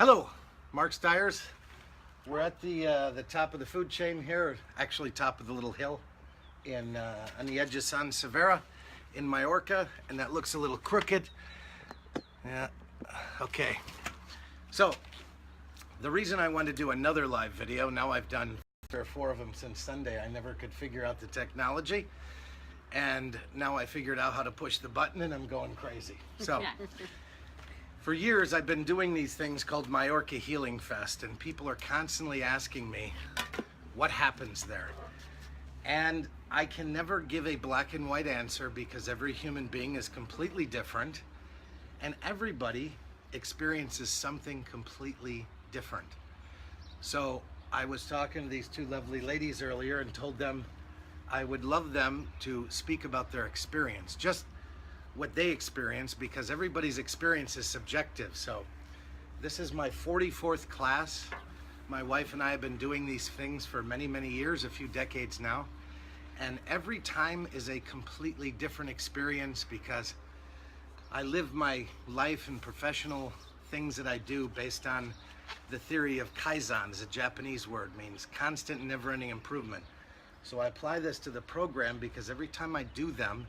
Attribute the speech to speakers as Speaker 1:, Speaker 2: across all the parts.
Speaker 1: Hello, Mark Styers. We're at the top of the food chain here, actually top of the little hill in on the edge of San Severa in Mallorca, and that looks a little crooked. Yeah, okay. So, the reason I wanted to do another live video, now I've done 3 or 4 of them since Sunday. I never could figure out the technology, and now I figured out how to push the button and I'm going crazy. So. For years, I've been doing these things called Mallorca Healing Fest, and people are constantly asking me, what happens there? And I can never give a black and white answer because every human being is completely different, and everybody experiences something completely different. So I was talking to these 2 lovely ladies earlier and told them I would love them to speak about their experience. Just what they experience, because everybody's experience is subjective. So this is my 44th class. My wife and I have been doing these things for many, many years, a few decades now. And every time is a completely different experience because I live my life and professional things that I do based on the theory of Kaizen. Is a Japanese word, means constant and never-ending improvement. So I apply this to the program because every time I do them,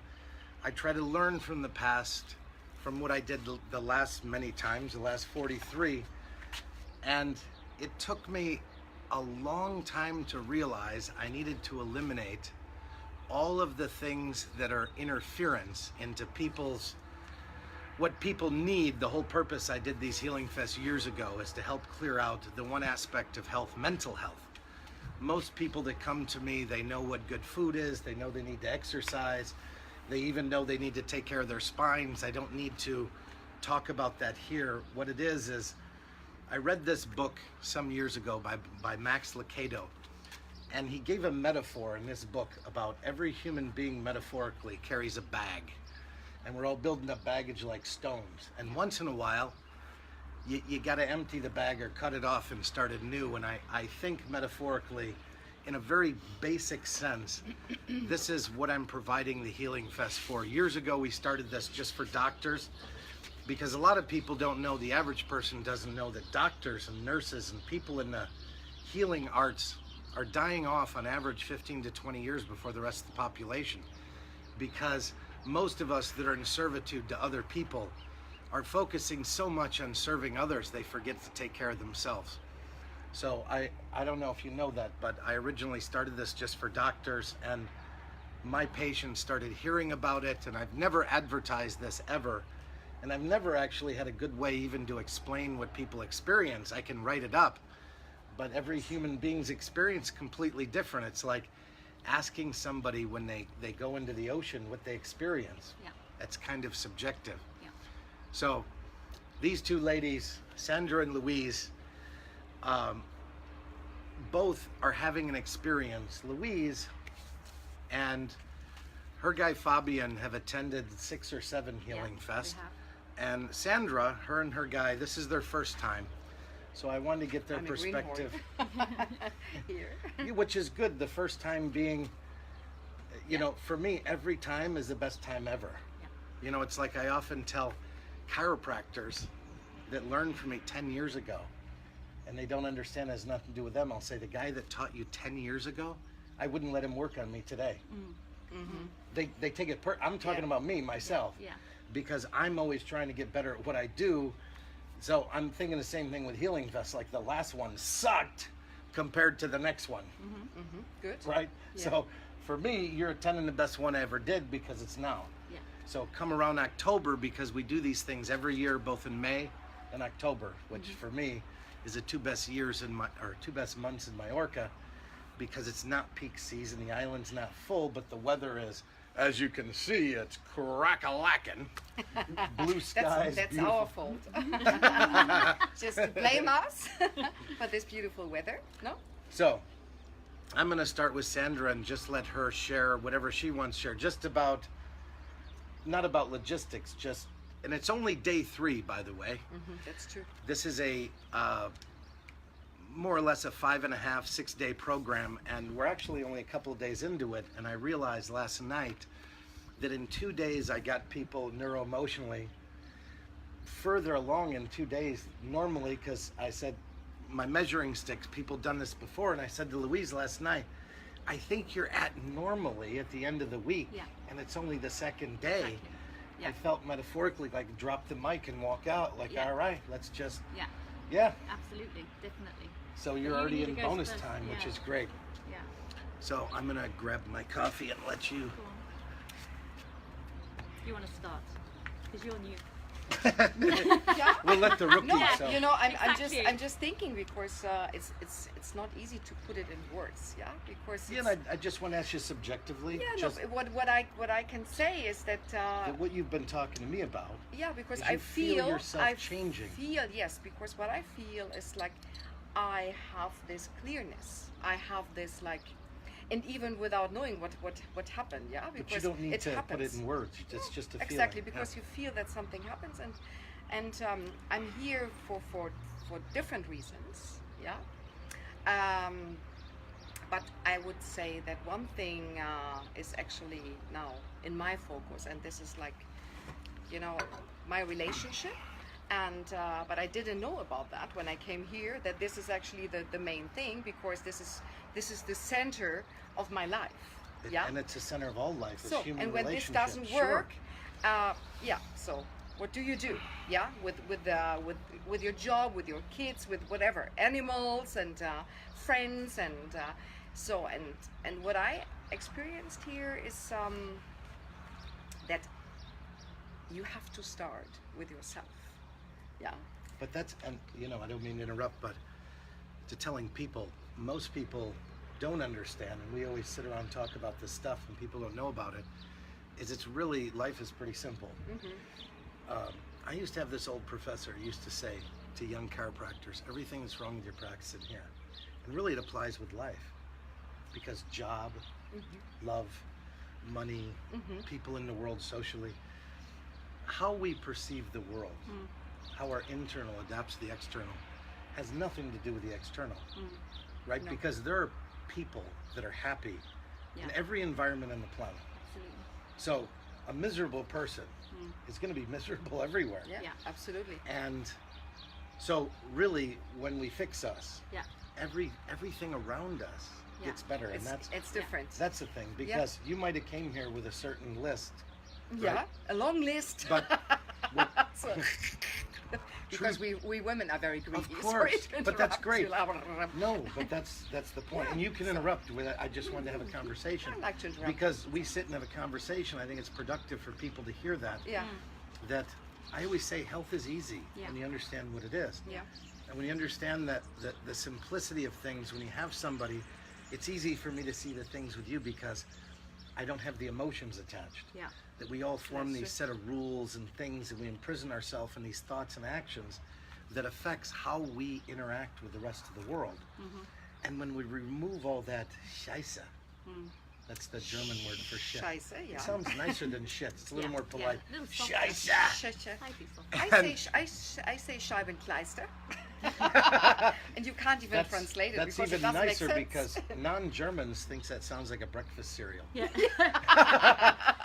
Speaker 1: I try to learn from the past, from what I did the last many times, the last 43, and it took me a long time to realize I needed to eliminate all of the things that are interference into what people need. The whole purpose I did these Healing Fests years ago is to help clear out the one aspect of health, mental health. Most people that come to me, they know what good food is, they know they need to exercise, they even know they need to take care of their spines. I don't need to talk about that here. What it is I read this book some years ago by Max Lucado, and he gave a metaphor in this book about every human being metaphorically carries a bag, and we're all building up baggage like stones. And once in a while, you got to empty the bag or cut it off and start it new. And I think metaphorically, in a very basic sense, this is what I'm providing the Healing Fest for. Years ago, we started this just for doctors because a lot of people don't know, the average person doesn't know that doctors and nurses and people in the healing arts are dying off on average 15 to 20 years before the rest of the population, because most of us that are in servitude to other people are focusing so much on serving others, they forget to take care of themselves. So I don't know if you know that, but I originally started this just for doctors, and my patients started hearing about it, and I've never advertised this ever, and I've never actually had a good way even to explain what people experience. I can write it up, but every human being's experience is completely different. It's like asking somebody when they go into the ocean what they experience. Yeah. That's kind of subjective. Yeah. So these 2 ladies, Sandra and Louise, both are having an experience. Louise and her guy Fabian have attended 6 or 7 Healing Fest, and Sandra, her and her guy, this is their first time. So I wanted to get their perspective here, which is good. The first time being, you know, for me, every time is the best time ever. Yeah. You know, it's like I often tell chiropractors that learned from me 10 years ago, and they don't understand, it has nothing to do with them. I'll say, the guy that taught you 10 years ago, I wouldn't let him work on me today. Mm-hmm. They take it I'm talking about me, myself, because I'm always trying to get better at what I do. So I'm thinking the same thing with Healing Fest, like the last one sucked compared to the next one. Mm-hmm. Mm-hmm. Good. Right? Yeah. So for me, you're attending the best one I ever did because it's now. Yeah. So come around October, because we do these things every year, both in May and October, which for me is the 2 best years 2 best months in Mallorca, because it's not peak season, the island's not full, but the weather is, as you can see, it's crack-a-lackin'. Blue skies.
Speaker 2: That's our fault. Just to blame us for this beautiful weather, no?
Speaker 1: So I'm gonna start with Sandra and just let her share whatever she wants to share, just about, not about logistics, just, and it's only day 3, by the way.
Speaker 2: That's true.
Speaker 1: This is a more or less a 5.5, 6 day program, and we're actually only a couple of days into it, and I realized last night that in 2 days I got people neuroemotionally further along in 2 days normally, because I said my measuring sticks, people done this before, and I said to Louise last night, I think you're at normally at the end of the week,
Speaker 3: Yeah.
Speaker 1: and it's only the second day.
Speaker 3: Exactly. Yeah.
Speaker 1: I felt metaphorically like drop the mic and walk out, like,
Speaker 3: Yeah.
Speaker 1: all right, let's just,
Speaker 3: Yeah,
Speaker 1: yeah.
Speaker 3: absolutely, definitely.
Speaker 1: So you're
Speaker 3: you
Speaker 1: already
Speaker 3: need
Speaker 1: in
Speaker 3: to go
Speaker 1: bonus
Speaker 3: first,
Speaker 1: time, which
Speaker 3: yeah.
Speaker 1: is great.
Speaker 3: Yeah.
Speaker 1: So I'm gonna grab my coffee and let you.
Speaker 3: Go on. You want to start? Because you're new.
Speaker 2: Yeah.
Speaker 1: We'll let the rookie.
Speaker 2: No,
Speaker 1: so.
Speaker 2: you know,
Speaker 3: Exactly.
Speaker 2: I'm just thinking because it's not easy to put it in words, yeah. Because
Speaker 1: Yeah, and I just want to ask you subjectively,
Speaker 2: yeah,
Speaker 1: just
Speaker 2: no, what I can say is that
Speaker 1: what you've been talking to me about.
Speaker 2: yeah, because
Speaker 1: is
Speaker 2: I
Speaker 1: you feel yourself
Speaker 2: I
Speaker 1: changing.
Speaker 2: feel yes, because what I feel is like I have this clearness. I have this like, and even without knowing what happened, yeah, because
Speaker 1: But you don't need
Speaker 2: it
Speaker 1: to
Speaker 2: happens.
Speaker 1: put it in words. It's just a feeling.
Speaker 2: Exactly,
Speaker 1: Yeah.
Speaker 2: because you feel that something happens, and I'm here for different reasons, yeah. But I would say that one thing is actually now in my focus, and this is like, you know, my relationship. And but I didn't know about that when I came here. That this is actually the main thing, because this is the center of my life. Yeah.
Speaker 1: And it's the center of all life.
Speaker 2: So,
Speaker 1: It's human
Speaker 2: and when this
Speaker 1: relationships.
Speaker 2: doesn't
Speaker 1: Sure.
Speaker 2: work, yeah. So, what do you do? Yeah, with your job, with your kids, with whatever, animals and friends, and so and what I experienced here is that you have to start with yourself. Yeah.
Speaker 1: But that's, and you know, I don't mean to interrupt, but to telling people, most people don't understand, and we always sit around and talk about this stuff, and people don't know about it. Is it's really, life is pretty simple. I used to have this old professor who used to say to young chiropractors, everything that's wrong with your practice in here. And really it applies with life, because job, love, money, people in the world socially, how we perceive the world, how our internal adapts to the external, has nothing to do with the external, right?
Speaker 2: No.
Speaker 1: Because there are people that are happy in
Speaker 3: Yeah.
Speaker 1: every environment on the planet.
Speaker 3: Absolutely.
Speaker 1: So a miserable person is going to be miserable everywhere.
Speaker 2: Yeah.
Speaker 3: Yeah.
Speaker 2: Absolutely.
Speaker 1: And so really, when we fix us,
Speaker 3: Yeah.
Speaker 1: everything around us
Speaker 3: Yeah.
Speaker 1: gets better, and
Speaker 2: It's different.
Speaker 1: that's the thing, because you might have came here with a certain list,
Speaker 2: Yeah,
Speaker 1: right?
Speaker 2: a long list.
Speaker 1: But what,
Speaker 2: So- because we women are very greedy.
Speaker 1: Of
Speaker 2: Sorry
Speaker 1: course,
Speaker 2: to
Speaker 1: but that's
Speaker 2: interrupt
Speaker 1: great.
Speaker 2: you.
Speaker 1: no, but that's the point. And you can interrupt with it. I just wanted to have a conversation.
Speaker 2: I like to interrupt.
Speaker 1: Because we sit and have a conversation. I think it's productive for people to hear that.
Speaker 2: Yeah,
Speaker 1: That I always say health is easy
Speaker 3: Yeah.
Speaker 1: when you understand what it is.
Speaker 2: yeah,
Speaker 1: And when you understand that the simplicity of things, when you have somebody, it's easy for me to see the things with you because I don't have the emotions attached.
Speaker 3: Yeah.
Speaker 1: That we all form
Speaker 2: That's
Speaker 1: these
Speaker 2: true.
Speaker 1: set of rules and things, and we imprison ourselves in these thoughts and actions that affects how we interact with the rest of the world. And when we remove all that Scheiße, that's the German word for shit.
Speaker 2: Scheiße, yeah.
Speaker 1: It sounds nicer than shit. It's a little
Speaker 3: Yeah,
Speaker 1: more
Speaker 3: yeah.
Speaker 1: polite.
Speaker 3: Little softer.
Speaker 1: Scheiße.
Speaker 3: Slightly soft.
Speaker 2: I say Scheibenkleister, and you can't even translate it
Speaker 1: That's
Speaker 2: because
Speaker 1: even
Speaker 2: it doesn't
Speaker 1: nicer
Speaker 2: make sense.
Speaker 1: because non-Germans thinks that sounds like a breakfast cereal.
Speaker 3: Yeah.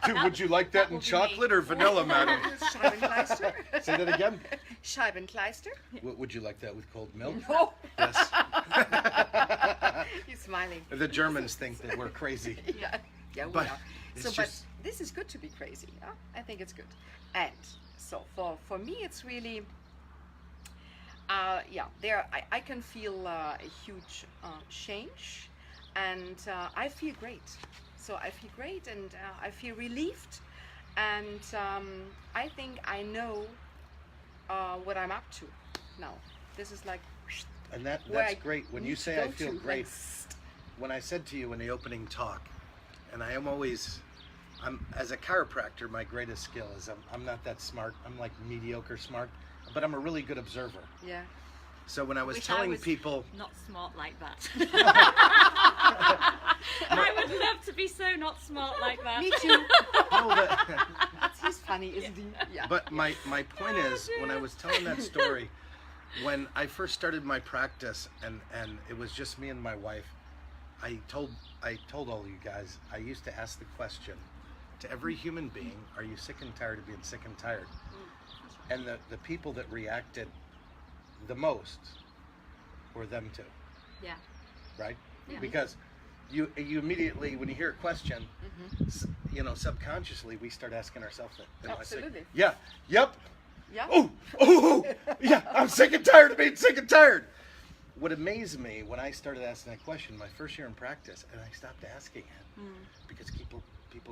Speaker 1: Dude, would you like that in
Speaker 3: will be
Speaker 1: chocolate
Speaker 3: me.
Speaker 1: or vanilla, madam?
Speaker 2: Scheibenkleister.
Speaker 1: Say that again.
Speaker 2: Scheibenkleister.
Speaker 1: Would you like that with cold milk?
Speaker 2: No,
Speaker 1: Yes.
Speaker 2: he's smiling.
Speaker 1: The Germans think that we're crazy.
Speaker 2: Yeah, yeah, we
Speaker 1: But
Speaker 2: are.
Speaker 1: it's
Speaker 2: So, but
Speaker 1: just-
Speaker 2: this is good to be crazy. Yeah? I think it's good. And so for me, it's really, I can feel a huge change, and I feel great. So I feel great, and I feel relieved, and I think I know what I'm up to now. This is like
Speaker 1: And
Speaker 2: where
Speaker 1: that's
Speaker 2: I
Speaker 1: great. When
Speaker 2: need
Speaker 1: you
Speaker 2: to
Speaker 1: say I
Speaker 2: go
Speaker 1: feel
Speaker 2: to
Speaker 1: great,
Speaker 2: next.
Speaker 1: when I said to you in the opening talk, and I'm as a chiropractor, my greatest skill is I'm not that smart. I'm like mediocre smart, but I'm a really good observer.
Speaker 2: Yeah.
Speaker 1: So when I was
Speaker 3: Wish
Speaker 1: telling
Speaker 3: I was
Speaker 1: people,
Speaker 3: not smart like that. I would love to be so not smart like that.
Speaker 2: Me too.
Speaker 1: no, that,
Speaker 2: He's funny, isn't he? Yeah.
Speaker 1: but my point is, when I was telling that story, when I first started my practice, and it was just me and my wife, I told all you guys, I used to ask the question to every human being, are you sick and tired of being sick and tired? And the people that reacted the most were them two,
Speaker 3: Yeah.
Speaker 1: right?
Speaker 3: Yeah.
Speaker 1: Because you immediately, when you hear a question, subconsciously we start asking ourselves that. Am I sick?
Speaker 2: Absolutely.
Speaker 1: Yeah. Yep.
Speaker 2: Yeah.
Speaker 1: Oh, yeah. I'm sick and tired of being sick and tired. What amazed me when I started asking that question, my first year in practice, and I stopped asking it because people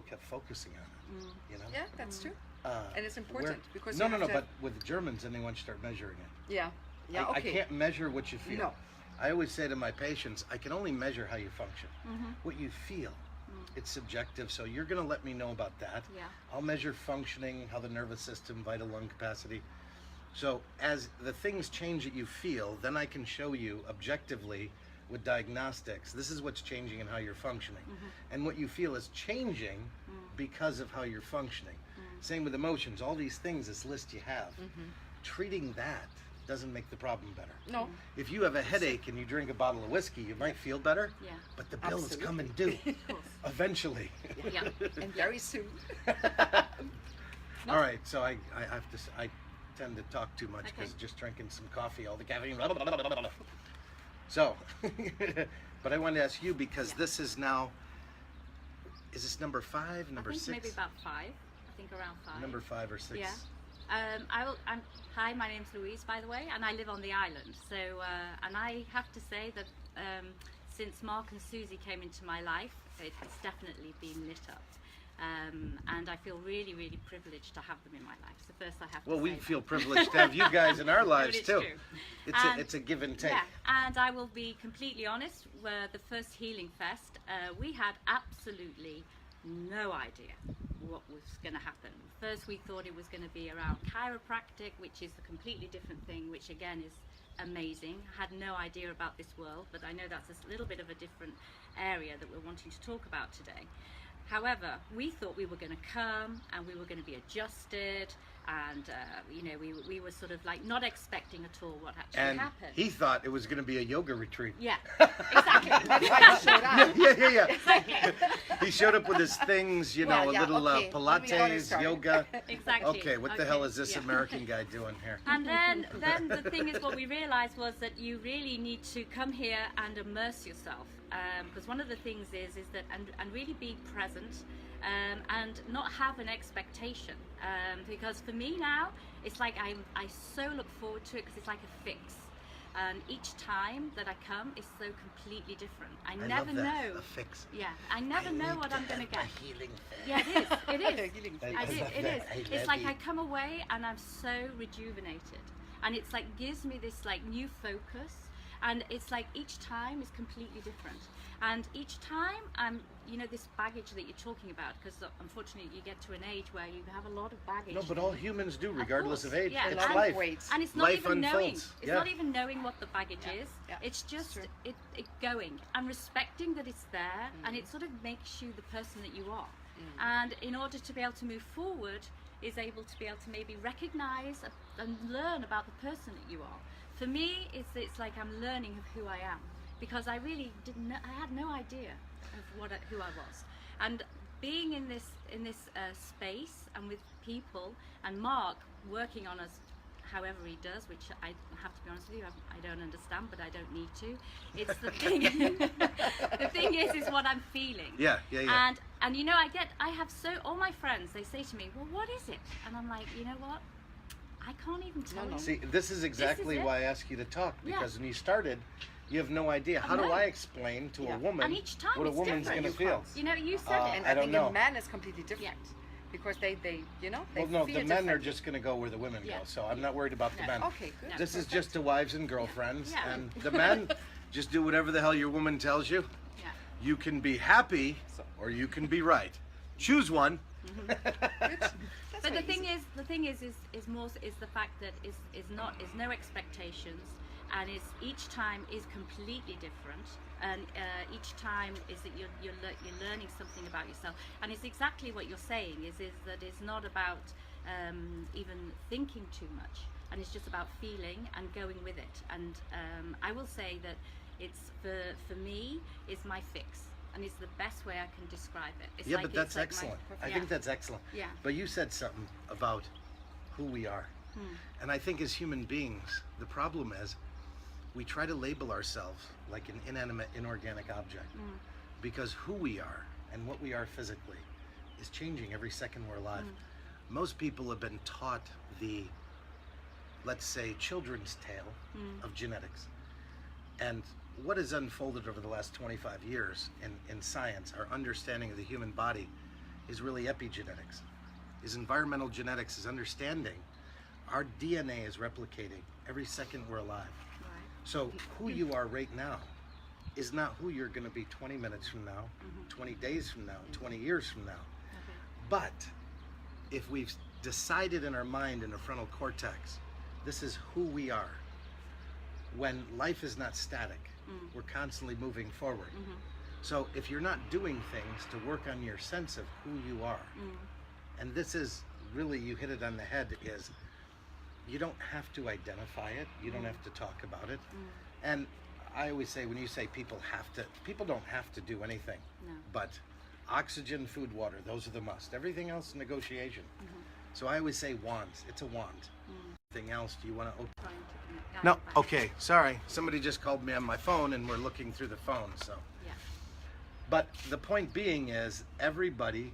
Speaker 1: kept focusing on it. You know.
Speaker 2: Yeah, that's true. And it's
Speaker 1: where-
Speaker 2: important because
Speaker 1: no,
Speaker 2: you
Speaker 1: no,
Speaker 2: have
Speaker 1: no.
Speaker 2: to-
Speaker 1: But with the Germans, then they want you to start measuring it.
Speaker 2: Yeah. Yeah.
Speaker 1: I
Speaker 2: Okay.
Speaker 1: can't measure what you feel.
Speaker 2: No.
Speaker 1: I always say to my patients, I can only measure how you function.
Speaker 3: Mm-hmm.
Speaker 1: What you feel, it's subjective. So you're going to let me know about that.
Speaker 3: Yeah.
Speaker 1: I'll measure functioning, how the nervous system, vital lung capacity. So as the things change that you feel, then I can show you objectively with diagnostics, this is what's changing in how you're functioning. And what you feel is changing because of how you're functioning. Same with emotions, all these things, this list you have. Treating that doesn't make the problem better.
Speaker 2: No.
Speaker 1: If you have a headache and you drink a bottle of whiskey, you might feel better,
Speaker 3: Yeah.
Speaker 1: but the bill is
Speaker 2: Absolutely.
Speaker 1: coming due
Speaker 3: Of course.
Speaker 1: eventually.
Speaker 3: Yeah.
Speaker 2: And very soon.
Speaker 1: All right, so I have to. I tend to talk too much because
Speaker 3: Okay.
Speaker 1: just drinking some coffee, all the caffeine. Blah, blah, blah, blah, blah. So, but I wanted to ask you because
Speaker 3: Yeah.
Speaker 1: this is now. Is this number 5, number
Speaker 3: I think
Speaker 1: 6?
Speaker 3: maybe about 5. I think around 5.
Speaker 1: Number 5 or 6.
Speaker 3: Yeah. Hi, my name's Louise, by the way, and I live on the island. So, and I have to say that since Mark and Susie came into my life, it has definitely been lit up. And I feel really, really privileged to have them in my life. So first I have to
Speaker 1: Well, we
Speaker 3: say that.
Speaker 1: feel privileged to have you guys in our lives
Speaker 3: it's
Speaker 1: too.
Speaker 3: true.
Speaker 1: It's a give and take.
Speaker 3: Yeah, and I will be completely honest, the first Healing Fest, we had absolutely no idea what was going to happen. First we thought it was going to be around chiropractic, which is a completely different thing, which again is amazing. I had no idea about this world, but I know that's a little bit of a different area that we're wanting to talk about today. However, we thought we were going to come and we were going to be adjusted, and we were sort of like not expecting at all what actually
Speaker 1: And
Speaker 3: happened.
Speaker 1: he thought it was going to be a yoga retreat.
Speaker 3: Yeah, exactly.
Speaker 2: That's why you showed up.
Speaker 1: Yeah. He showed up with his things, a
Speaker 2: Well, yeah,
Speaker 1: little
Speaker 2: okay. Let me
Speaker 1: Pilates,
Speaker 2: start.
Speaker 1: yoga.
Speaker 3: Exactly.
Speaker 1: Okay, what the hell is this
Speaker 3: yeah.
Speaker 1: American guy doing here?
Speaker 3: And then the thing is, what we realised was that you really need to come here and immerse yourself, because one of the things is that and really be present, and not have an expectation, because for me now it's like I so look forward to it because it's like a fix. And each time that I come is so completely different. I never
Speaker 1: love that.
Speaker 3: know.
Speaker 1: A fix.
Speaker 3: Yeah, I never know
Speaker 1: need
Speaker 3: what
Speaker 1: to
Speaker 3: I'm going to
Speaker 1: have
Speaker 3: get.
Speaker 1: a healing fest.
Speaker 3: Yeah, it is. It is.
Speaker 2: Healing
Speaker 1: I
Speaker 3: I
Speaker 1: love
Speaker 3: do, it
Speaker 1: that.
Speaker 3: is.
Speaker 1: I
Speaker 3: It's
Speaker 1: love
Speaker 3: like
Speaker 1: you.
Speaker 3: I come away and I'm so rejuvenated, and it's like gives me this like new focus, and it's like each time is completely different, and each time I'm this baggage that you're talking about, because unfortunately you get to an age where you have a lot of baggage.
Speaker 1: No, but all humans do, regardless of
Speaker 3: course,
Speaker 1: age.
Speaker 3: yeah.
Speaker 1: It's
Speaker 3: And
Speaker 1: life.
Speaker 2: weights.
Speaker 3: And it's not
Speaker 1: Life
Speaker 3: even knowing.
Speaker 1: unfolds.
Speaker 3: It's
Speaker 1: Yeah.
Speaker 3: not even knowing what the baggage is.
Speaker 2: Yeah.
Speaker 3: It's just
Speaker 2: True.
Speaker 3: it going and respecting that it's there, and it sort of makes you the person that you are. And in order to be able to move forward, is able to be able to maybe recognize and learn about the person that you are. For me, it's like I'm learning of who I am, because I really didn't know, I had no idea of who I was. And being in this space and with people, and Mark working on us however he does, which I have to be honest with you, I don't understand, but I don't need to. It's the thing. The thing is what I'm feeling.
Speaker 1: Yeah.
Speaker 3: And I have all my friends, they say to me, well, what is it? And I'm like, you know what? I can't even tell you.
Speaker 1: See, this is exactly
Speaker 3: it.
Speaker 1: why I asked you to talk,
Speaker 3: Yeah.
Speaker 1: because when you started, you have no idea. How do
Speaker 3: know.
Speaker 1: I explain to
Speaker 2: Yeah.
Speaker 1: a woman
Speaker 3: And each time
Speaker 1: what a
Speaker 3: it's
Speaker 1: woman's
Speaker 3: different.
Speaker 1: going to feel?
Speaker 3: You know, you said it.
Speaker 2: And
Speaker 1: I
Speaker 2: I,
Speaker 1: don't
Speaker 2: think
Speaker 1: know.
Speaker 2: a man is completely different. Because they they
Speaker 1: Well, no,
Speaker 2: feel
Speaker 1: the men are
Speaker 2: differently.
Speaker 1: just going to go where the women
Speaker 3: Yeah.
Speaker 1: go, so I'm not worried about the
Speaker 3: No.
Speaker 1: men.
Speaker 2: Okay, good.
Speaker 3: No.
Speaker 1: This is
Speaker 2: Perfect.
Speaker 1: just to wives and girlfriends,
Speaker 3: Yeah.
Speaker 1: and the men just do whatever the hell your woman tells you.
Speaker 3: Yeah.
Speaker 1: You can be happy, or you can be right. Choose one.
Speaker 2: Good. That's
Speaker 3: But
Speaker 2: very
Speaker 3: the thing
Speaker 2: easy.
Speaker 3: is the fact that is no expectations, and each time is completely different, and each time is that you're learning something about yourself, and it's exactly what you're saying is that it's not about even thinking too much, and it's just about feeling and going with it. And I will say that it's for me is my fix. And it's the best way I can describe it. It's
Speaker 1: Yeah,
Speaker 3: like,
Speaker 1: but that's
Speaker 3: it's like
Speaker 1: excellent. I
Speaker 3: yeah.
Speaker 1: think that's excellent.
Speaker 3: Yeah.
Speaker 1: But you said something about who we are. And I think as human beings, the problem is we try to label ourselves like an inanimate, inorganic object because who we are and what we are physically is changing every second we're alive. Most people have been taught the, let's say, children's tale of genetics. And what has unfolded over the last 25 years in science, our understanding of the human body, is really epigenetics. Is environmental genetics, is understanding our DNA is replicating every second we're alive. So who you are right now is not who you're going to be 20 minutes from now, 20 days from now, 20 years from now. But if we've decided in our mind, in the frontal cortex, this is who we are, when life is not static, we're constantly moving forward. So if you're not doing things to work on your sense of who you are, and this is really, you hit it on the head, is you don't have to identify it, you don't have to talk about it. And I always say, when you say people don't have to do anything. But oxygen, food, water, those are the must. Everything else is negotiation. So I always say wands, it's a wand. Anything else, do you want to open? No, okay, sorry. Somebody just called me on my phone and we're looking through the phone, so. But the point being is everybody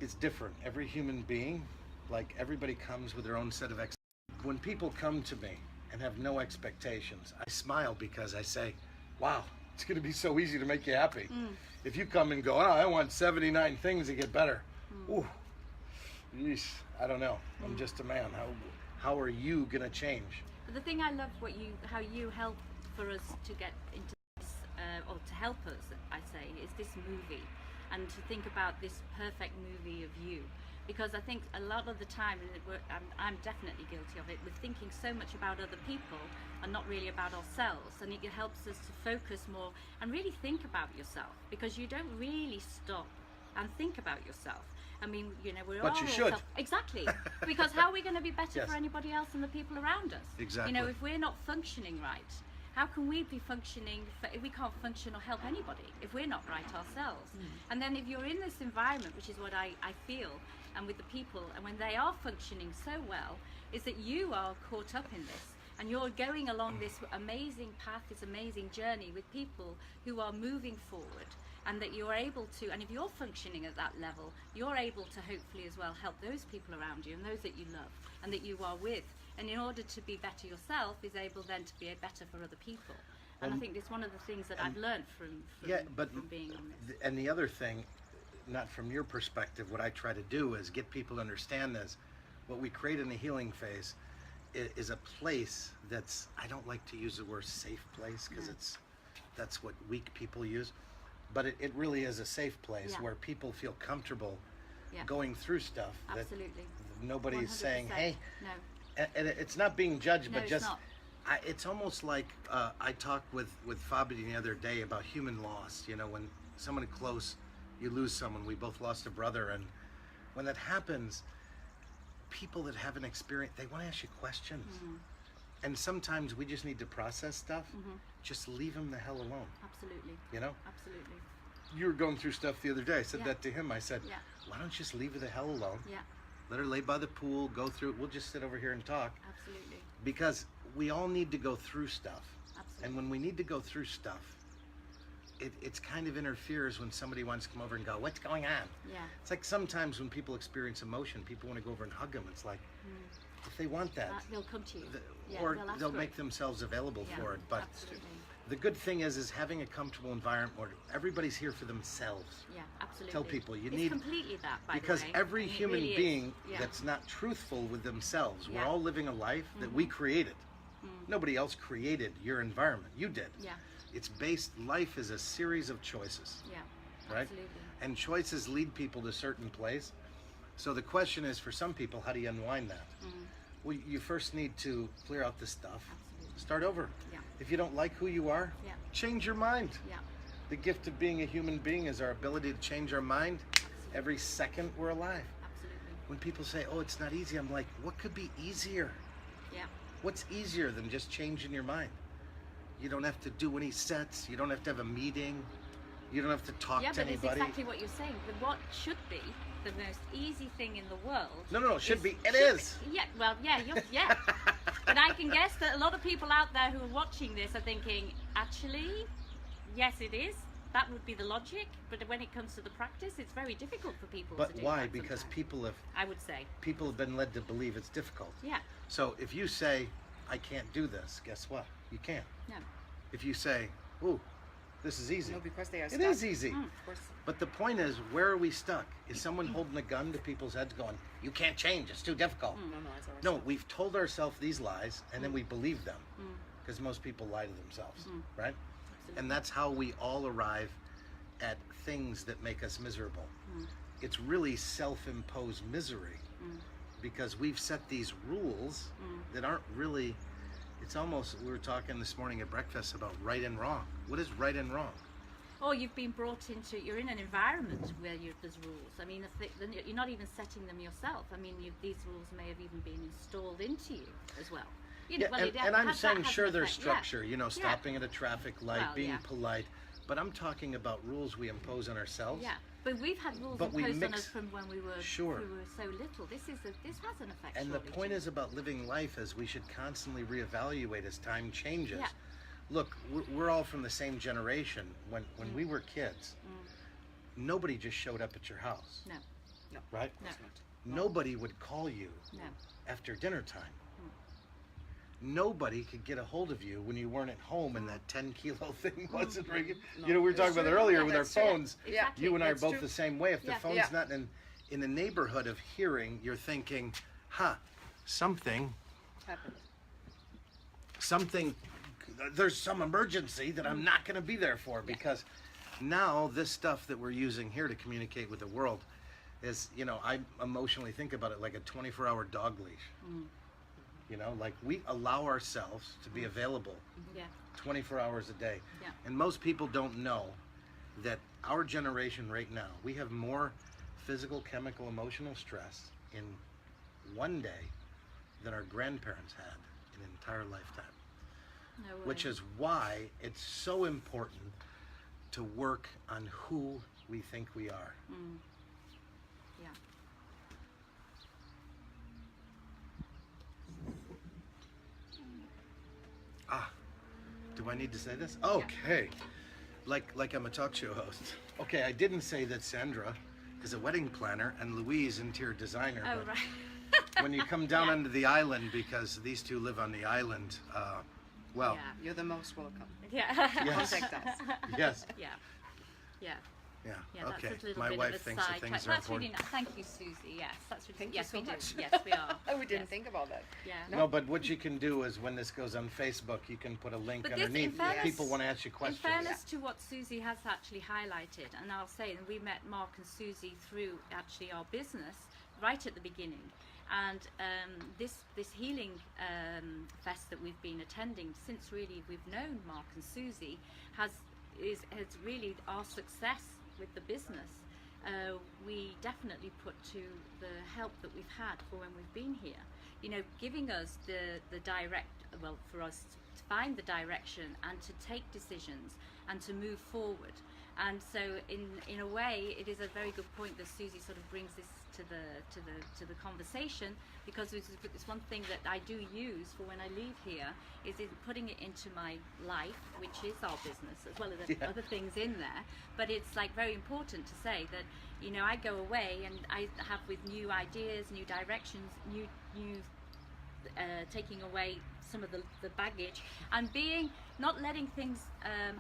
Speaker 1: is different. Every human being, like everybody comes with their own set of expectations. When people come to me and have no expectations, I smile because I say, wow, it's going to be so easy to make you happy. If you come and go, oh, I want 79 things to get better. Ooh, yeesh, I don't know. I'm just a man. How are you going to change?
Speaker 3: The thing I love how you help for us to get into this, or to help us, I say, is this movie, and to think about this perfect movie of you. Because I think a lot of the time, and I'm definitely guilty of it, we're thinking so much about other people and not really about ourselves. And it helps us to focus more and really think about yourself, because you don't really stop and think about yourself. I mean, you know, we're all...
Speaker 1: But you should.
Speaker 3: Exactly. Because how are we going to be better for anybody else and the people around us?
Speaker 1: Exactly.
Speaker 3: You know, if we're not functioning right, how can we be functioning? We can't function or help anybody if we're not right ourselves. And then if you're in this environment, which is what I feel, and with the people, and when they are functioning so well, is that you are caught up in this, and you're going along this amazing path, this amazing journey with people who are moving forward, and that you're able to, and if you're functioning at that level, you're able to hopefully as well help those people around you and those that you love and that you are with. And in order to be better yourself, is able then to be better for other people. And I think it's one of the things that I've learned from being on this.
Speaker 1: And the other thing, not from your perspective, what I try to do is get people to understand this. What we create in the healing phase is a place that's, I don't like to use the word safe place, because that's what weak people use. But it really is a safe place where people feel comfortable going through stuff.
Speaker 3: Absolutely.
Speaker 1: That nobody's
Speaker 3: 100%.
Speaker 1: saying, hey,
Speaker 3: no.
Speaker 1: And it's not being judged,
Speaker 3: No,
Speaker 1: but
Speaker 3: it's
Speaker 1: just,
Speaker 3: not.
Speaker 1: it's almost like I talked with Fabi the other day about human loss. You know, when someone close, you lose someone. We both lost a brother, and when that happens, people that haven't experienced, they want to ask you questions. And sometimes we just need to process stuff. Just leave them the hell alone.
Speaker 3: Absolutely.
Speaker 1: You know?
Speaker 3: Absolutely.
Speaker 1: You were going through stuff the other day. I said that to him. I said,
Speaker 3: Yeah.
Speaker 1: why don't you just leave her the hell alone?
Speaker 3: Yeah.
Speaker 1: Let her lay by the pool, go through it. We'll just sit over here and talk.
Speaker 3: Absolutely.
Speaker 1: Because we all need to go through stuff.
Speaker 3: Absolutely.
Speaker 1: And when we need to go through stuff, it's kind of interferes when somebody wants to come over and go, what's going on?
Speaker 3: Yeah.
Speaker 1: It's like sometimes when people experience emotion, people want to go over and hug them. It's like, if they want that,
Speaker 3: They'll come to you.
Speaker 1: or
Speaker 3: ask
Speaker 1: they'll
Speaker 3: for
Speaker 1: make
Speaker 3: it.
Speaker 1: themselves available
Speaker 3: Yeah,
Speaker 1: for it. But
Speaker 3: absolutely.
Speaker 1: the good thing is having a comfortable environment where everybody's here for themselves.
Speaker 3: Yeah, absolutely.
Speaker 1: Tell people you
Speaker 3: it's
Speaker 1: need,
Speaker 3: completely that, by
Speaker 1: because
Speaker 3: the way.
Speaker 1: every
Speaker 3: And it
Speaker 1: human
Speaker 3: really is.
Speaker 1: being
Speaker 3: Yeah.
Speaker 1: that's not truthful with themselves, we're
Speaker 3: Yeah.
Speaker 1: all living a life that we created. Nobody else created your environment. You did.
Speaker 3: Yeah.
Speaker 1: It's based, life is a series of choices,
Speaker 3: Yeah.
Speaker 1: right?
Speaker 3: Absolutely.
Speaker 1: And choices lead people to a certain place. So the question is, for some people, how do you unwind that? Well, you first need to clear out the stuff.
Speaker 3: Absolutely.
Speaker 1: Start over.
Speaker 3: Yeah.
Speaker 1: If you don't like who you are,
Speaker 3: Yeah.
Speaker 1: change your mind.
Speaker 3: Yeah.
Speaker 1: The gift of being a human being is our ability to change our mind every second we're alive.
Speaker 3: Absolutely.
Speaker 1: When people say, oh, it's not easy, I'm like, what could be easier?
Speaker 3: Yeah.
Speaker 1: What's easier than just changing your mind? You don't have to do any sets. You don't have to have a meeting. You don't have to talk
Speaker 3: Yeah,
Speaker 1: to
Speaker 3: but
Speaker 1: anybody.
Speaker 3: it's exactly what you're saying. But what should be the most easy thing in the world.
Speaker 1: No, it should be. It
Speaker 3: should
Speaker 1: is.
Speaker 3: be- Yeah, well, yeah, yeah. But I can guess that a lot of people out there who are watching this are thinking, actually, yes, it is. That would be the logic. But when it comes to the practice, it's very difficult for people
Speaker 1: But
Speaker 3: to do
Speaker 1: why?
Speaker 3: that
Speaker 1: Because
Speaker 3: sometimes, I would say.
Speaker 1: people have been led to believe it's difficult.
Speaker 3: Yeah.
Speaker 1: So if you say, I can't do this, guess what? You can't.
Speaker 3: No.
Speaker 1: If you say, ooh, this is easy.
Speaker 2: No, because they are
Speaker 1: It
Speaker 2: stuck.
Speaker 1: is easy.
Speaker 3: Mm.
Speaker 2: Of course.
Speaker 1: But the point is, where are we stuck? Is someone holding a gun to people's heads going, you can't change, it's too difficult?
Speaker 2: No, it's always
Speaker 1: No,
Speaker 2: stuck.
Speaker 1: we've told ourselves these lies and then we believe them. Because most people lie to themselves, right? And that's how we all arrive at things that make us miserable. It's really self-imposed misery because we've set these rules that aren't really, it's almost, we were talking this morning at breakfast about right and wrong. What is right and wrong?
Speaker 3: Or you've been brought into, you're in an environment where there's rules. I mean, you're not even setting them yourself. I mean, these rules may have even been installed into you as well. You know,
Speaker 1: Yeah,
Speaker 3: well, it
Speaker 1: and I'm
Speaker 3: has- that
Speaker 1: saying,
Speaker 3: has an
Speaker 1: sure, there's
Speaker 3: effect, yeah.
Speaker 1: structure, you know, stopping at a traffic light,
Speaker 3: Well,
Speaker 1: being
Speaker 3: yeah.
Speaker 1: polite, but I'm talking about rules we impose on ourselves.
Speaker 3: Yeah, but we've had rules
Speaker 1: But we
Speaker 3: imposed on
Speaker 1: mix-
Speaker 3: us from when we were
Speaker 1: Sure.
Speaker 3: so little. This has an effect.
Speaker 1: And the
Speaker 3: surely,
Speaker 1: point
Speaker 3: too.
Speaker 1: is about living life as we should constantly reevaluate as time changes.
Speaker 3: Yeah.
Speaker 1: Look, we're all from the same generation. When we were kids, nobody just showed up at your house,
Speaker 3: No,
Speaker 1: right?
Speaker 3: no,
Speaker 1: Nobody would call you
Speaker 3: no.
Speaker 1: after dinner time. Nobody could get a hold of you when you weren't at home and that 10-kilo thing wasn't ringing.
Speaker 2: No.
Speaker 1: You know, we were talking
Speaker 2: It's
Speaker 1: about that
Speaker 2: true.
Speaker 1: earlier
Speaker 2: Yeah,
Speaker 1: with our
Speaker 2: that's true.
Speaker 1: phones.
Speaker 2: Yeah.
Speaker 3: Exactly.
Speaker 1: You and I are
Speaker 2: That's
Speaker 1: both
Speaker 2: true.
Speaker 1: the same way. If the
Speaker 3: Yeah.
Speaker 1: phone's
Speaker 2: Yeah.
Speaker 1: not in the neighborhood of hearing, you're thinking, something, there's some emergency that I'm not going to be there for, because now this stuff that we're using here to communicate with the world is, you know, I emotionally think about it like a 24-hour dog leash. You know, like we allow ourselves to be available
Speaker 3: Yeah,
Speaker 1: 24 hours a day.
Speaker 3: Yeah.
Speaker 1: And most people don't know that our generation right now, we have more physical, chemical, emotional stress in one day than our grandparents had in an entire lifetime.
Speaker 3: no way.
Speaker 1: Which is why it's so important to work on who we think we are.
Speaker 3: Yeah.
Speaker 1: Do I need to say this? Okay. Like I'm a talk show host. Okay, I didn't say that Sandra is a wedding planner and Louise interior designer.
Speaker 3: Oh
Speaker 1: but
Speaker 3: right.
Speaker 1: when you come down onto the island, because these two live on the island, well,
Speaker 3: Yeah.
Speaker 2: You're the most welcome.
Speaker 3: Yeah.
Speaker 1: Yes.
Speaker 2: Contact us.
Speaker 1: yes,
Speaker 3: Yeah. Yeah.
Speaker 1: yeah,
Speaker 3: Yeah, that's
Speaker 1: okay.
Speaker 3: a little
Speaker 1: My
Speaker 3: bit
Speaker 1: wife
Speaker 3: of a
Speaker 1: thinks that
Speaker 3: side
Speaker 1: things
Speaker 3: track.
Speaker 1: are
Speaker 3: That's really
Speaker 1: important.
Speaker 3: nice. Thank you, Susie. Yes, that's really.
Speaker 2: Thank you
Speaker 3: yes,
Speaker 2: so
Speaker 3: we
Speaker 2: much.
Speaker 3: do. Yes, we are.
Speaker 2: Oh, we didn't
Speaker 3: Yes.
Speaker 2: think about that.
Speaker 3: Yeah.
Speaker 1: No, but what you can do is when this goes on Facebook, you can put a link
Speaker 3: But this, in
Speaker 1: underneath.
Speaker 3: fairness-
Speaker 1: People want to ask you
Speaker 3: In
Speaker 1: questions.
Speaker 3: fairness to what Susie has actually highlighted, and I'll say, and we met Mark and Susie through actually our business right at the beginning, and this healing fest that we've been attending since really we've known Mark and Susie has really our success with the business. We definitely put to the help that we've had for when we've been here. You know, giving us the direct, well, for us to find the direction and to take decisions and to move forward. And so, in a way, it is a very good point that Susie sort of brings this to the conversation, because it's one thing that I do use for when I leave here is in putting it into my life, which is our business, as well as other things in there. But it's like very important to say that, you know, I go away and I have with new ideas, new directions, new taking away some of the baggage and not letting things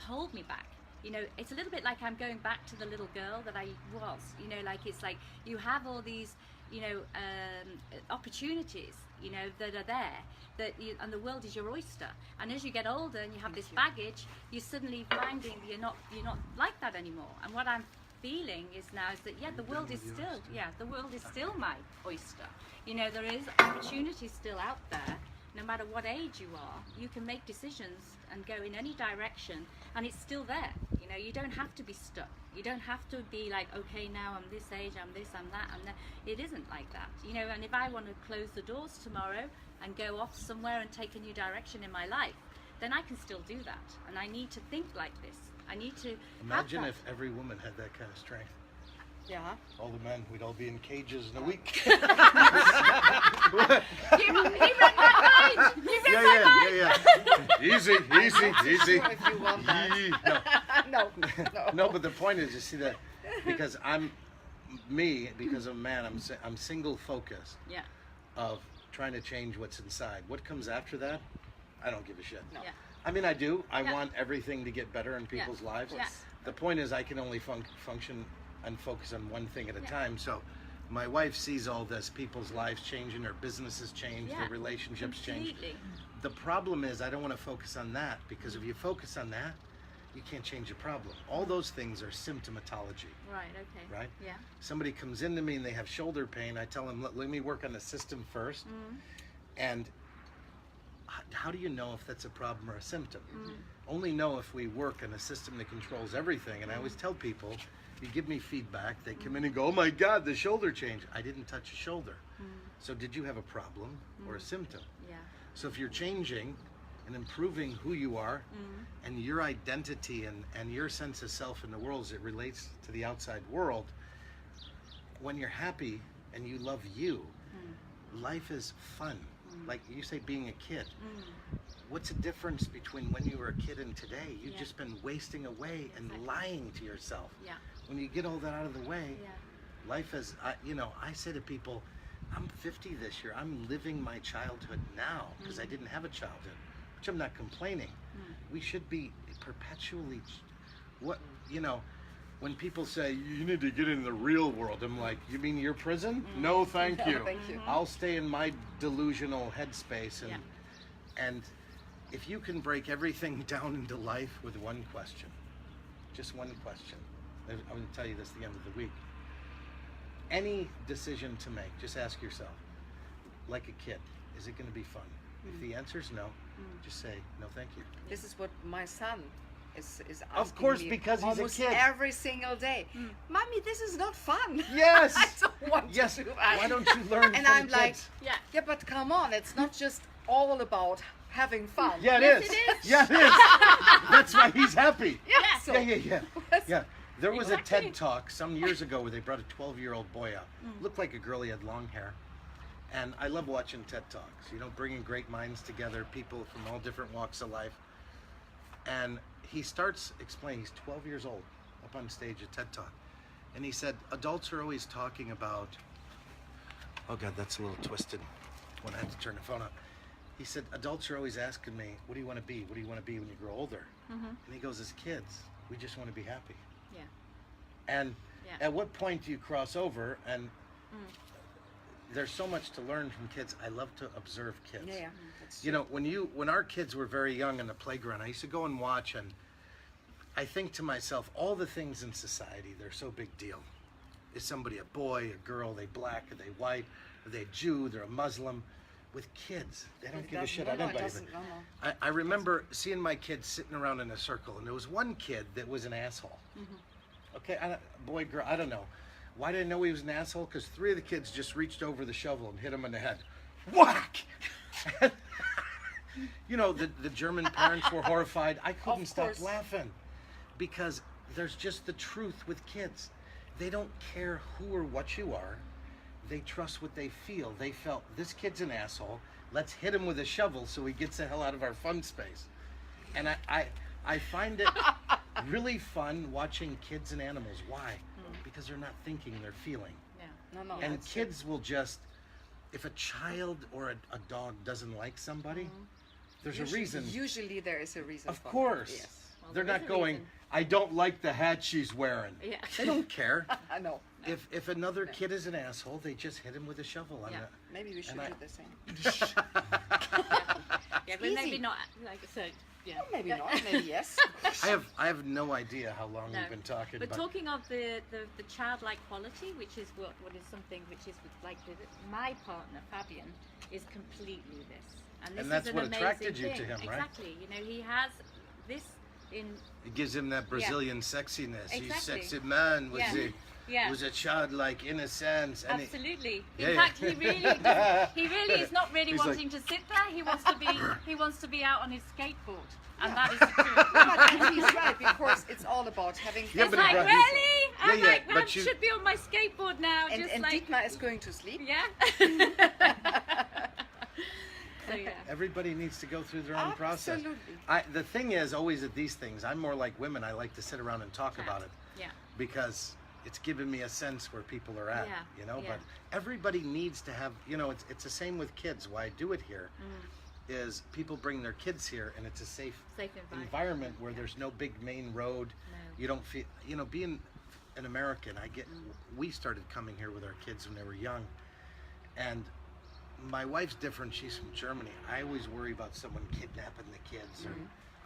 Speaker 3: hold me back. You know, it's a little bit like I'm going back to the little girl that I was. You know, like it's like you have all these, you know, opportunities, you know, that are there, and the world is your oyster. And as you get older and you have this baggage, you're suddenly finding that you're not like that anymore. And what I'm feeling is that the world is still my oyster. You know, there is opportunity still out there. No matter what age you are, you can make decisions and go in any direction, and it's still there. You know, you don't have to be stuck. You don't have to be like, okay, now I'm this age, I'm this, I'm that, I'm that. It isn't like that. You know, and if I want to close the doors tomorrow and go off somewhere and take a new direction in my life, then I can still do that. And I need to think like this. I need to
Speaker 1: Imagine
Speaker 3: have
Speaker 1: if every woman had that kind of strength.
Speaker 2: Yeah.
Speaker 1: All the men, we'd all be in cages in a week.
Speaker 3: He read my mind. He read my mind.
Speaker 1: Yeah. Easy.
Speaker 2: Sure if you want that.
Speaker 1: No.
Speaker 2: No.
Speaker 1: No, but the point is, you see that, because because I'm a man, I'm single focused
Speaker 3: Yeah.
Speaker 1: of trying to change what's inside. What comes after that, I don't give a shit.
Speaker 2: No.
Speaker 3: Yeah.
Speaker 1: I mean, I do. I
Speaker 3: Yeah.
Speaker 1: want everything to get better in people's lives.
Speaker 3: Yeah.
Speaker 1: The point is, I can only function and focus on one thing at a
Speaker 3: Yeah.
Speaker 1: time. So my wife sees all this, people's lives changing, their businesses change,
Speaker 3: Yeah.
Speaker 1: their relationships change.
Speaker 3: Completely.
Speaker 1: The problem is, I don't want to focus on that, because if you focus on that, you can't change the problem. All those things are symptomatology,
Speaker 3: Right. Okay.
Speaker 1: right?
Speaker 3: Yeah.
Speaker 1: Somebody comes into me and they have shoulder pain, I tell them, let me work on the system first. And how do you know if that's a problem or a symptom? Only know if we work on a system that controls everything. And I always tell people, you give me feedback, they come in and go, oh my God, the shoulder changed. I didn't touch a shoulder. So did you have a problem or a symptom?
Speaker 3: Yeah.
Speaker 1: So if you're changing and improving who you are and your identity and your sense of self in the world as it relates to the outside world, when you're happy and you love you, life is fun. Like you say, being a kid. What's the difference between when you were a kid and today? You've
Speaker 3: Yeah.
Speaker 1: just been wasting away and
Speaker 3: Exactly.
Speaker 1: lying to yourself.
Speaker 3: Yeah.
Speaker 1: When you get all that out of the way,
Speaker 3: Yeah.
Speaker 1: life is, I say to people, I'm 50 this year. I'm living my childhood now because I didn't have a childhood, which I'm not complaining. We should be perpetually, when people say, you need to get in the real world, I'm like, you mean your prison? No, thank you.
Speaker 2: Thank you.
Speaker 1: I'll stay in my delusional headspace.
Speaker 3: Yeah.
Speaker 1: And if you can break everything down into life with one question, just one question, I'm going to tell you this at the end of the week. Any decision to make, just ask yourself, like a kid, is it going to be fun? If the answer is no, just say, no, thank you.
Speaker 2: This is what my son is asking
Speaker 1: Of course,
Speaker 2: me
Speaker 1: because he's a
Speaker 2: almost
Speaker 1: kid.
Speaker 2: every single day. Mommy, this is not fun.
Speaker 1: Yes!
Speaker 2: I don't want
Speaker 1: Yes,
Speaker 2: to do that.
Speaker 1: why don't you learn
Speaker 2: And
Speaker 1: from
Speaker 2: I'm like,
Speaker 1: kids?
Speaker 3: Yeah.
Speaker 2: yeah, but come on, it's not just all about having fun.
Speaker 1: Yeah, it
Speaker 3: Yes,
Speaker 1: is.
Speaker 3: it is.
Speaker 1: Yeah, it is. That's why he's happy.
Speaker 2: Yeah. So,
Speaker 1: Yeah. There was
Speaker 3: Exactly.
Speaker 1: a TED Talk some years ago where they brought a 12-year-old boy out. Looked like a girl, he had long hair. And I love watching TED Talks, bringing great minds together, people from all different walks of life. And he starts explaining, he's 12 years old, up on stage at TED Talk. And he said, adults are always talking about, oh God, that's a little twisted when I had to turn the phone up. He said, adults are always asking me, what do you want to be? What do you want to be when you grow older? And he goes, as kids, we just want to be happy.
Speaker 3: Yeah.
Speaker 1: And
Speaker 3: Yeah.
Speaker 1: at what point do you cross over? And there's so much to learn from kids. I love to observe kids.
Speaker 2: yeah. That's
Speaker 1: When our kids were very young in the playground, I used to go and watch, and I think to myself, all the things in society, they're so big deal. Is somebody a boy, a girl, are they black, are they white, are they a Jew, they're a Muslim? With kids, they don't give a shit about
Speaker 2: it
Speaker 1: anybody.
Speaker 2: doesn't. No.
Speaker 1: I remember seeing my kids sitting around in a circle, and there was one kid that was an asshole. Okay, boy, girl, I don't know. Why did I know he was an asshole? Because 3 of the kids just reached over the shovel and hit him in the head. Whack! The German parents were horrified. I couldn't stop
Speaker 2: course.
Speaker 1: laughing because there's just the truth with kids. They don't care who or what you are. They trust what they feel. They felt, this kid's an asshole. Let's hit him with a shovel so he gets the hell out of our fun space. And I find it really fun watching kids and animals. Why? Because they're not thinking, they're feeling.
Speaker 3: Yeah.
Speaker 2: No.
Speaker 1: And
Speaker 2: that's
Speaker 1: kids will just, if a child or a dog doesn't like somebody, there's a reason.
Speaker 2: Usually there is a reason.
Speaker 1: Of
Speaker 2: for
Speaker 1: course.
Speaker 2: It. Yes.
Speaker 3: Well,
Speaker 1: They're
Speaker 3: there is
Speaker 1: not
Speaker 3: a
Speaker 1: going,
Speaker 3: reason.
Speaker 1: I don't like the hat she's wearing.
Speaker 3: Yeah.
Speaker 1: They don't care.
Speaker 2: I know.
Speaker 1: If another kid is an asshole, they just hit him with a shovel on
Speaker 3: Yeah.
Speaker 1: it.
Speaker 2: Maybe we should
Speaker 1: And I-
Speaker 2: do the same.
Speaker 3: Yeah, but maybe
Speaker 2: easy.
Speaker 3: not like so. Yeah.
Speaker 2: Maybe not. Maybe yes.
Speaker 1: I have no idea how long
Speaker 3: No.
Speaker 1: we've been talking.
Speaker 3: But talking of the childlike quality, which is what is something which is like my partner Fabian is completely this, and this
Speaker 1: And that's
Speaker 3: is an
Speaker 1: what
Speaker 3: amazing
Speaker 1: attracted you
Speaker 3: thing.
Speaker 1: to him, right?
Speaker 3: Exactly. He has this in
Speaker 1: it gives him that Brazilian sexiness. He's
Speaker 3: Exactly.
Speaker 1: sexy man with
Speaker 3: Yeah.
Speaker 1: the
Speaker 3: Yeah.
Speaker 1: who's a childlike innocence. And
Speaker 3: Absolutely.
Speaker 1: Yeah,
Speaker 3: In
Speaker 1: yeah.
Speaker 3: fact, he really is not really
Speaker 1: He's like-
Speaker 3: wanting to sit there. He wants to be out on his skateboard, and that is the truth.
Speaker 2: But he's right, because it's all about having
Speaker 1: Yeah,
Speaker 3: It's
Speaker 1: but
Speaker 3: like,
Speaker 1: it-
Speaker 3: really?
Speaker 1: Yeah,
Speaker 3: I'm
Speaker 1: yeah,
Speaker 3: like,
Speaker 1: but
Speaker 3: I
Speaker 1: you-
Speaker 3: should be on my skateboard now.
Speaker 2: and
Speaker 3: just like,
Speaker 2: Dietmar is going to sleep.
Speaker 3: yeah. So yeah.
Speaker 1: everybody needs to go through their own process.
Speaker 2: Absolutely.
Speaker 1: The thing is, always at these things, I'm more like women. I like to sit around and talk about it
Speaker 3: Yeah.
Speaker 1: because it's given me a sense where people are at,
Speaker 3: Yeah,
Speaker 1: you know.
Speaker 3: yeah.
Speaker 1: But everybody needs to have, you know, it's the same with kids. Why I do it here is people bring their kids here, and it's a safe
Speaker 3: Safe
Speaker 1: environment where there's no big main road.
Speaker 3: No.
Speaker 1: You don't feel, you know, being an American, we started coming here with our kids when they were young, and my wife's different. She's from Germany. I always worry about someone kidnapping the kids, or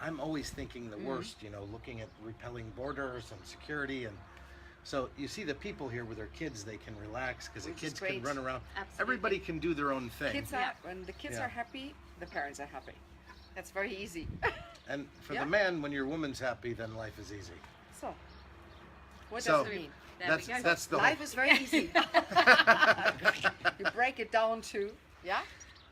Speaker 1: I'm always thinking the worst, you know, looking at repelling borders and security. And so you see the people here with their kids, they can relax because the
Speaker 2: Which is
Speaker 1: kids can
Speaker 2: great.
Speaker 1: run around.
Speaker 3: Absolutely.
Speaker 1: Everybody can do their own thing.
Speaker 2: Kids are, when the kids
Speaker 1: Yeah.
Speaker 2: are happy, the parents are happy. That's very easy.
Speaker 1: And for
Speaker 2: Yeah.
Speaker 1: the man, when your woman's happy, then life is easy.
Speaker 2: So, what
Speaker 1: So,
Speaker 2: does it mean?
Speaker 3: There we go.
Speaker 1: That's the
Speaker 2: Life
Speaker 1: whole.
Speaker 2: is very easy. You break it down to, yeah,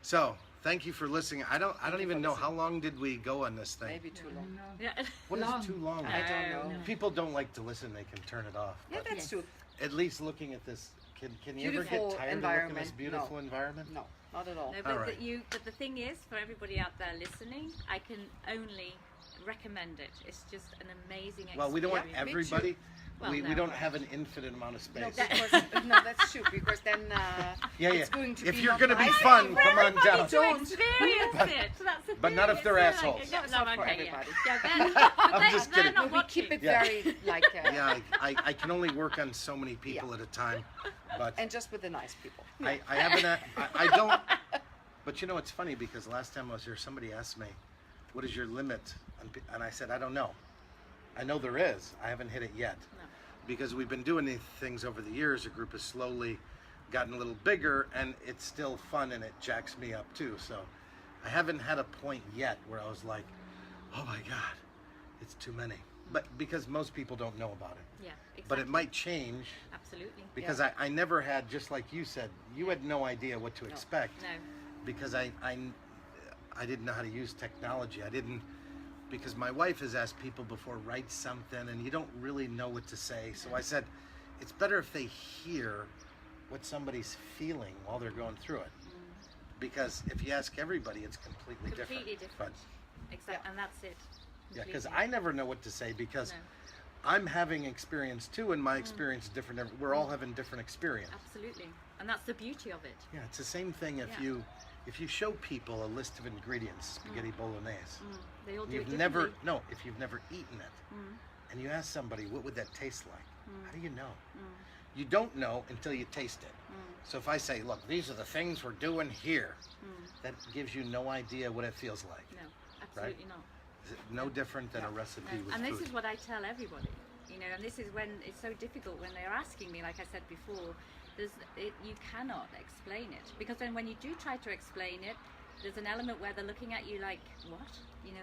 Speaker 1: So thank you for listening. I don't even know how long did we go on this thing.
Speaker 2: maybe too long.
Speaker 3: Yeah.
Speaker 1: What is too long?
Speaker 2: I don't know.
Speaker 1: People don't like to listen. They can turn it off.
Speaker 2: Yeah,
Speaker 1: but
Speaker 2: that's true.
Speaker 1: at least looking at this, can you ever
Speaker 2: Beautiful
Speaker 1: get tired of looking at
Speaker 2: environment.
Speaker 1: this beautiful
Speaker 2: No.
Speaker 1: environment?
Speaker 2: No, not at all.
Speaker 3: No,
Speaker 1: All
Speaker 3: but,
Speaker 1: right.
Speaker 3: but the thing is, for everybody out there listening, I can only recommend it. It's just an amazing experience.
Speaker 1: Well, we don't want
Speaker 2: Yeah, me too.
Speaker 1: everybody.
Speaker 3: Well,
Speaker 1: we
Speaker 3: no,
Speaker 1: don't
Speaker 3: right.
Speaker 1: have an infinite amount of
Speaker 2: No,
Speaker 1: space.
Speaker 2: because, no, that's true. Because then
Speaker 1: Yeah,
Speaker 2: it's going to
Speaker 1: if
Speaker 2: be
Speaker 1: you're
Speaker 2: not
Speaker 1: going to be
Speaker 2: nice
Speaker 1: fun,
Speaker 2: anymore.
Speaker 1: come on down.
Speaker 3: to
Speaker 2: Don't.
Speaker 3: experience it. So that's the
Speaker 1: But
Speaker 3: thing.
Speaker 1: not if they're
Speaker 3: It's
Speaker 1: assholes.
Speaker 3: no,
Speaker 2: It's not
Speaker 3: no,
Speaker 2: for
Speaker 3: okay, yeah.
Speaker 2: everybody.
Speaker 3: Yeah, they're
Speaker 1: just
Speaker 3: they're
Speaker 1: kidding.
Speaker 3: not
Speaker 2: We
Speaker 3: watching.
Speaker 2: keep it
Speaker 1: Yeah.
Speaker 2: very like,
Speaker 1: Yeah, I can only work on so many people at a time, but
Speaker 2: and just with the nice people.
Speaker 1: I haven't. I don't. But you know, it's funny because last time I was here, somebody asked me, "What is your limit?" And I said, "I don't know. I know there is. I haven't hit it yet."
Speaker 3: No.
Speaker 1: Because we've been doing these things over the years. The group has slowly gotten a little bigger, and it's still fun, and it jacks me up too. So I haven't had a point yet where I was like, "Oh my God, it's too many." But because most people don't know about it.
Speaker 3: Yeah, exactly.
Speaker 1: But it might change
Speaker 3: Absolutely.
Speaker 1: because I never had, just like you said, you had no idea what to expect.
Speaker 3: No.
Speaker 1: Because I didn't know how to use technology. I didn't, because my wife has asked people before, write something, and you don't really know what to say. So I said, it's better if they hear what somebody's feeling while they're going through it. Because if you ask everybody, it's completely different.
Speaker 3: Completely different. Exactly.
Speaker 2: Yeah.
Speaker 3: And that's it.
Speaker 1: Yeah, because
Speaker 3: Completely.
Speaker 1: I never know what to say because
Speaker 3: No.
Speaker 1: I'm having experience too, and my experience is different. We're all having different experience.
Speaker 3: Absolutely. And that's the beauty of it.
Speaker 1: Yeah, it's the same thing
Speaker 3: Yeah.
Speaker 1: if you show people a list of ingredients, spaghetti bolognese.
Speaker 3: They all do
Speaker 1: You've
Speaker 3: it
Speaker 1: never
Speaker 3: differently.
Speaker 1: if you've never eaten it, and you ask somebody what would that taste like, how do you know? You don't know until you taste it. So if I say, look, these are the things we're doing here, that gives you no idea what it feels like.
Speaker 3: No, absolutely not.
Speaker 1: Is it no different than a recipe
Speaker 3: No.
Speaker 1: with
Speaker 3: And
Speaker 1: food?
Speaker 3: this is what I tell everybody, you know, and this is when it's so difficult when they're asking me, like I said before, you cannot explain it, because then when you do try to explain it, there's an element where they're looking at you like, what? You know,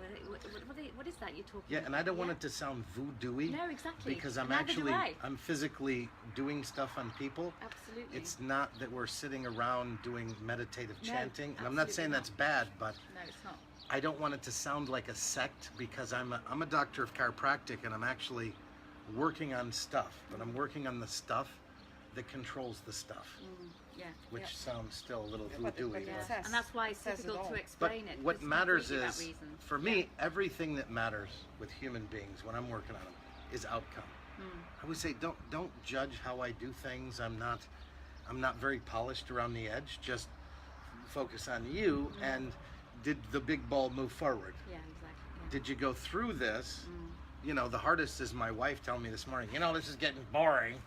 Speaker 3: what is that you're talking
Speaker 1: Yeah,
Speaker 3: about?
Speaker 1: and I don't want it to sound voodoo-y.
Speaker 3: No, exactly.
Speaker 1: Because I'm
Speaker 3: Neither do
Speaker 1: actually,
Speaker 3: I.
Speaker 1: I'm physically doing stuff on people.
Speaker 3: Absolutely.
Speaker 1: It's not that we're sitting around doing meditative
Speaker 3: No,
Speaker 1: chanting. And I'm not
Speaker 3: absolutely
Speaker 1: saying
Speaker 3: not.
Speaker 1: that's bad, but
Speaker 3: No, it's not.
Speaker 1: I don't want it to sound like a sect because I'm a doctor of chiropractic and I'm actually working on stuff, but I'm working on the stuff that controls the stuff,
Speaker 3: Yeah.
Speaker 1: which
Speaker 3: yeah.
Speaker 1: sounds still a little
Speaker 2: but
Speaker 1: voodoo-y.
Speaker 2: it
Speaker 3: Yeah.
Speaker 2: says-
Speaker 3: And that's why it's
Speaker 2: says it
Speaker 3: difficult
Speaker 2: all.
Speaker 3: to
Speaker 1: But
Speaker 3: explain it.
Speaker 1: what
Speaker 3: It's
Speaker 1: matters
Speaker 3: completely that
Speaker 1: is,
Speaker 3: reason.
Speaker 1: for me, everything that matters with human beings when I'm working on them is outcome. I would say don't judge how I do things. I'm not very polished around the edge. Just focus on you and did the big ball move forward?
Speaker 3: Yeah, exactly. Yeah.
Speaker 1: Did you go through this? You know, the hardest is my wife telling me this morning, you know, this is getting boring.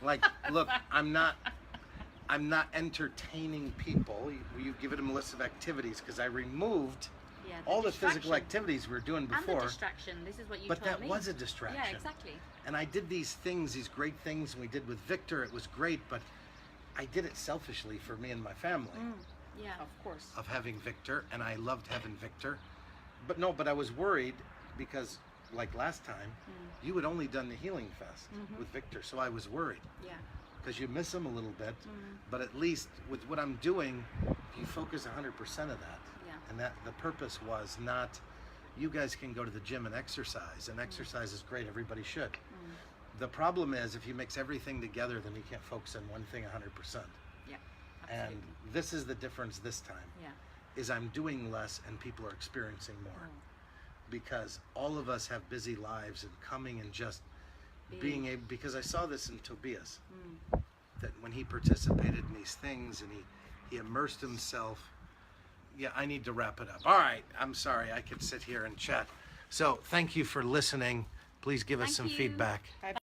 Speaker 1: Like, look, I'm not entertaining people. You've given them a list of activities because I removed
Speaker 3: Yeah,
Speaker 1: all the physical
Speaker 3: distraction.
Speaker 1: activities we were doing
Speaker 3: And the
Speaker 1: before.
Speaker 3: distraction. This is what you
Speaker 1: But
Speaker 3: told
Speaker 1: that
Speaker 3: me.
Speaker 1: was a distraction.
Speaker 3: Yeah, exactly.
Speaker 1: And I did these things, these great things we did with Victor. It was great, but I did it selfishly for me and my family
Speaker 3: Yeah.
Speaker 2: Of course.
Speaker 1: of having Victor, and I loved having Victor. But I was worried because like last time, you had only done the Healing Fest with Victor, so I was worried.
Speaker 3: Yeah.
Speaker 1: Because you miss him a little bit, but at least with what I'm doing, you focus 100% of that.
Speaker 3: Yeah.
Speaker 1: And that the purpose was not, you guys can go to the gym and exercise is great, everybody should. The problem is if you mix everything together, then you can't focus on one thing 100%.
Speaker 3: Yeah.
Speaker 1: And
Speaker 3: Absolutely.
Speaker 1: this is the difference this time,
Speaker 3: Yeah.
Speaker 1: is I'm doing less and people are experiencing more. Because all of us have busy lives, and coming and just being able, because I saw this in Tobias, that when he participated in these things and he immersed himself. Yeah, I need to wrap it up. All right, I'm sorry, I could sit here and chat. So thank you for listening. Please give us
Speaker 3: Thank
Speaker 1: some
Speaker 3: you.
Speaker 1: feedback.
Speaker 2: Bye.